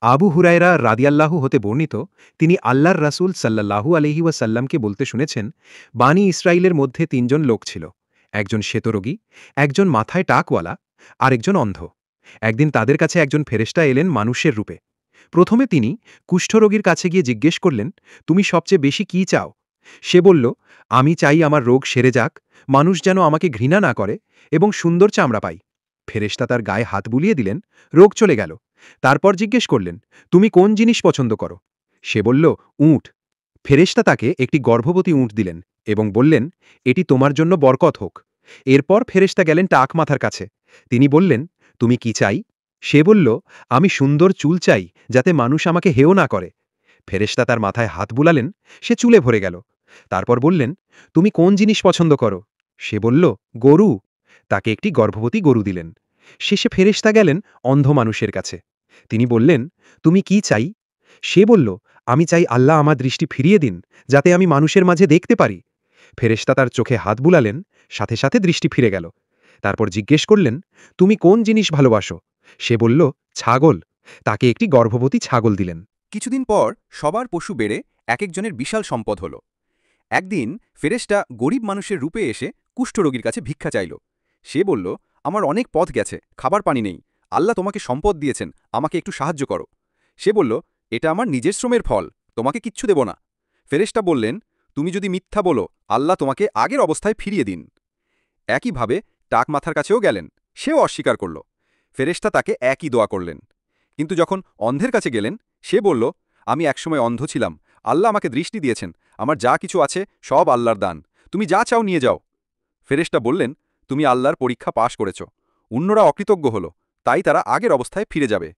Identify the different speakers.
Speaker 1: আবু হুরায়রা রাদিয়াল্লাহু হতে বর্ণিত, তিনি আল্লাহর রাসূল সাল্লাল্লাহু আলাইহি ওয়াসাল্লামকে বলতে শুনেছেন, বানী ইসরাইলের মধ্যে তিনজন লোক ছিল। একজন শ্বেতরোগী, একজন মাথায় টাকওয়ালা, আরেকজন অন্ধ। একদিন তাদের কাছে একজন ফেরেশতা এলেন মানুষের রূপে। প্রথমে তিনি কুষ্ঠরোগীর কাছে গিয়ে জিজ্ঞেস করলেন, তুমি সবচেয়ে বেশি কি চাও? সে বলল, আমি চাই আমার রোগ সেরে যাক, মানুষ যেন আমাকে ঘৃণা না করে এবং সুন্দর চামড়া পাই। ফেরেশতা তার গায়ে হাত বুলিয়ে দিলেন, রোগ চলে গেল। তারপর জিজ্ঞেস করলেন, তুমি কোন জিনিস পছন্দ করো? সে বলল, উট। ফেরেশতা তাকে একটি গর্ভবতী উট দিলেন এবং বললেন, এটি তোমার জন্য বরকত হোক। এরপর ফেরেশতা গেলেন টাক মাথার কাছে। তিনি বললেন, তুমি কি চাই? সে বলল, আমি সুন্দর চুল চাই, যাতে মানুষ আমাকে হেয় না করে। ফেরেশতা তার মাথায় হাত বুলালেন, সে চুলে ভরে গেল। তারপর বললেন, তুমি কোন জিনিস পছন্দ করো? সে বলল, গরু। তাকে একটি গর্ভবতী গরু দিলেন। শেষে ফেরেশতা গেলেন অন্ধ মানুষের কাছে। তিনি বললেন, তুমি কি চাই? সে বলল, আমি চাই আল্লাহ আমার দৃষ্টি ফিরিয়ে দিন, যাতে আমি মানুষের মাঝে দেখতে পারি। ফেরেশতা তার চোখে হাত বুলালেন, সাথে সাথে দৃষ্টি ফিরে গেল। তারপর জিজ্ঞেস করলেন, তুমি কোন জিনিস ভালোবাসো? সে বলল, ছাগল। তাকে একটি গর্ভবতী ছাগল দিলেন।
Speaker 2: কিছুদিন পর সবার পশু বেড়ে একেকজনের বিশাল সম্পদ হল। একদিন ফেরেশতা গরিব মানুষের রূপে এসে কুষ্ঠরোগীর কাছে ভিক্ষা চাইল। সে বলল, আমার অনেক পথ গেছে, খাবার পানি নেই, আল্লাহ তোমাকে সম্পদ দিয়েছেন, আমাকে একটু সাহায্য করো। সে বলল, এটা আমার নিজের শ্রমের ফল, তোমাকে কিচ্ছু দেব না। ফেরেশতা বললেন, তুমি যদি মিথ্যা বলো, আল্লাহ তোমাকে আগের অবস্থায় ফিরিয়ে দিন। একইভাবে টাক মাথার কাছেও গেলেন, সেও অস্বীকার করল। ফেরেশতা তাকে একই দোয়া করলেন। কিন্তু যখন অন্ধের কাছে গেলেন, সে বলল, আমি একসময় অন্ধ ছিলাম, আল্লাহ আমাকে দৃষ্টি দিয়েছেন, আমার যা কিছু আছে সব আল্লাহর দান, তুমি যা চাও নিয়ে যাও। ফেরেশতা বললেন, তুমি আল্লাহর পরীক্ষা পাশ করেছ। অন্যরা অকৃতজ্ঞ হল, তাই তারা আগের অবস্থায় ফিরে যাবে।